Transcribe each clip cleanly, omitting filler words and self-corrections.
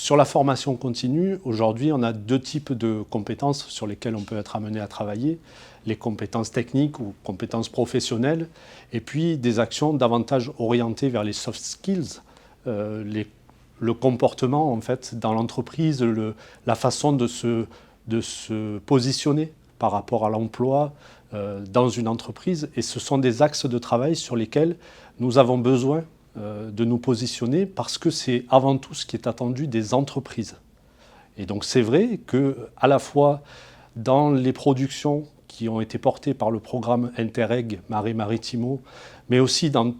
Sur la formation continue, aujourd'hui, on a deux types de compétences sur lesquelles on peut être amené à travailler. Les compétences techniques ou compétences professionnelles, et puis des actions davantage orientées vers les soft skills, le comportement en fait dans l'entreprise, la façon de se positionner par rapport à l'emploi dans une entreprise. Et ce sont des axes de travail sur lesquels nous avons besoin de nous positionner parce que c'est avant tout ce qui est attendu des entreprises. Et donc c'est vrai qu'à la fois dans les productions qui ont été portées par le programme Interreg Mare Maritimo, mais aussi dans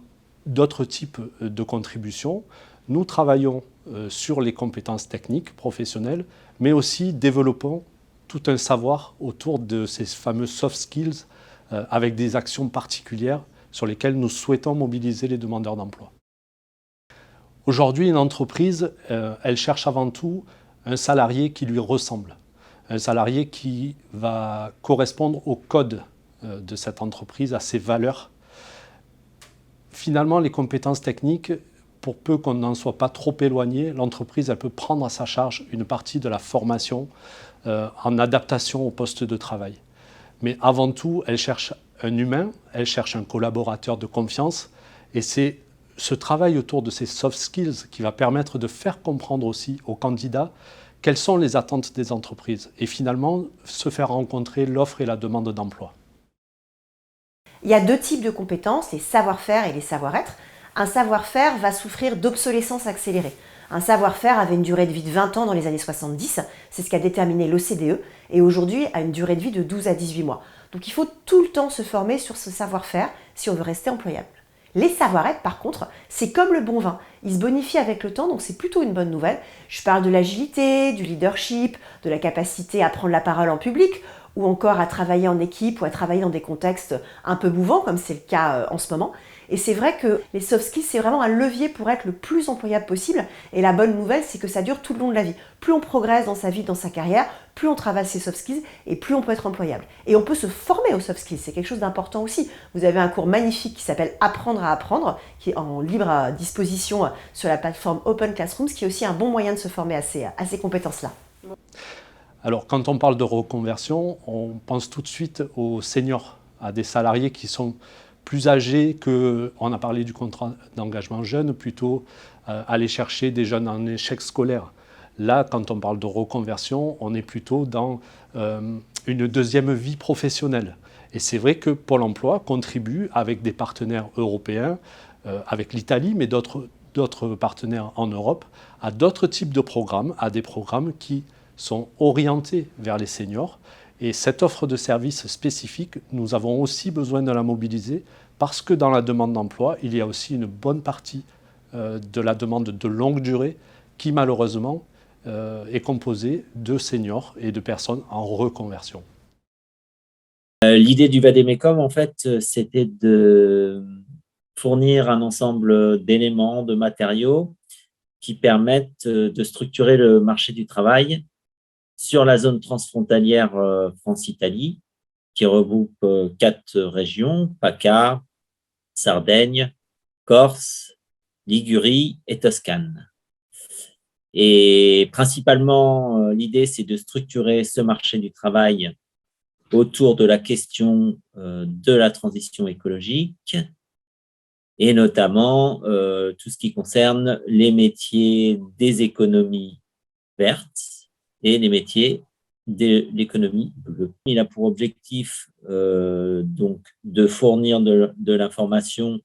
d'autres types de contributions, nous travaillons sur les compétences techniques, professionnelles, mais aussi développons tout un savoir autour de ces fameux soft skills avec des actions particulières sur lesquelles nous souhaitons mobiliser les demandeurs d'emploi. Aujourd'hui, une entreprise, elle cherche avant tout un salarié qui lui ressemble, un salarié qui va correspondre au code de cette entreprise, à ses valeurs. Finalement, les compétences techniques, pour peu qu'on n'en soit pas trop éloigné, l'entreprise elle peut prendre à sa charge une partie de la formation en adaptation au poste de travail. Mais avant tout, elle cherche un humain, elle cherche un collaborateur de confiance, et c'est ce travail autour de ces soft skills qui va permettre de faire comprendre aussi aux candidats quelles sont les attentes des entreprises et finalement se faire rencontrer l'offre et la demande d'emploi. Il y a deux types de compétences, les savoir-faire et les savoir-être. Un savoir-faire va souffrir d'obsolescence accélérée. Un savoir-faire avait une durée de vie de 20 ans dans les années 70, c'est ce qu'a déterminé l'OCDE, et aujourd'hui a une durée de vie de 12 à 18 mois. Donc il faut tout le temps se former sur ce savoir-faire si on veut rester employable. Les savoir-être, par contre, c'est comme le bon vin. Ils se bonifient avec le temps, donc c'est plutôt une bonne nouvelle. Je parle de l'agilité, du leadership, de la capacité à prendre la parole en public, ou encore à travailler en équipe ou à travailler dans des contextes un peu mouvants, comme c'est le cas en ce moment. Et c'est vrai que les soft skills, c'est vraiment un levier pour être le plus employable possible. Et la bonne nouvelle, c'est que ça dure tout le long de la vie. Plus on progresse dans sa vie, dans sa carrière, plus on travaille ses soft skills et plus on peut être employable. Et on peut se former aux soft skills, c'est quelque chose d'important aussi. Vous avez un cours magnifique qui s'appelle Apprendre à apprendre, qui est en libre disposition sur la plateforme Open Classrooms, qui est aussi un bon moyen de se former à ces compétences-là. Alors, quand on parle de reconversion, on pense tout de suite aux seniors, à des salariés qui sont plus âgés on a parlé du contrat d'engagement jeune, plutôt aller chercher des jeunes en échec scolaire. Là, quand on parle de reconversion, on est plutôt dans une deuxième vie professionnelle. Et c'est vrai que Pôle emploi contribue avec des partenaires européens, avec l'Italie, mais d'autres partenaires en Europe, à d'autres types de programmes, à des programmes qui sont orientés vers les seniors. Et cette offre de services spécifique, nous avons aussi besoin de la mobiliser parce que dans la demande d'emploi, il y a aussi une bonne partie de la demande de longue durée qui malheureusement est composée de seniors et de personnes en reconversion. L'idée du Vademecum, en fait, c'était de fournir un ensemble d'éléments, de matériaux qui permettent de structurer le marché du travail sur la zone transfrontalière France-Italie, qui regroupe 4 régions, PACA, Sardaigne, Corse, Ligurie et Toscane. Et principalement, l'idée, c'est de structurer ce marché du travail autour de la question de la transition écologique et notamment tout ce qui concerne les métiers des économies vertes et les métiers de l'économie bleue. Il a pour objectif donc de fournir de l'information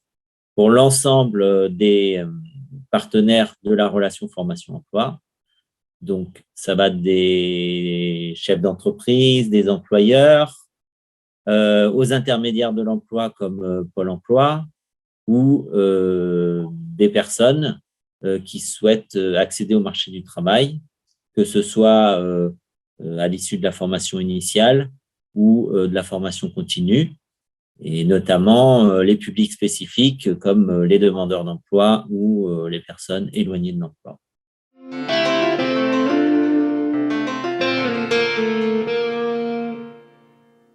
pour l'ensemble des partenaires de la relation formation-emploi. Donc, ça va des chefs d'entreprise, des employeurs, aux intermédiaires de l'emploi comme Pôle emploi ou des personnes qui souhaitent accéder au marché du travail, que ce soit à l'issue de la formation initiale ou de la formation continue, et notamment les publics spécifiques comme les demandeurs d'emploi ou les personnes éloignées de l'emploi.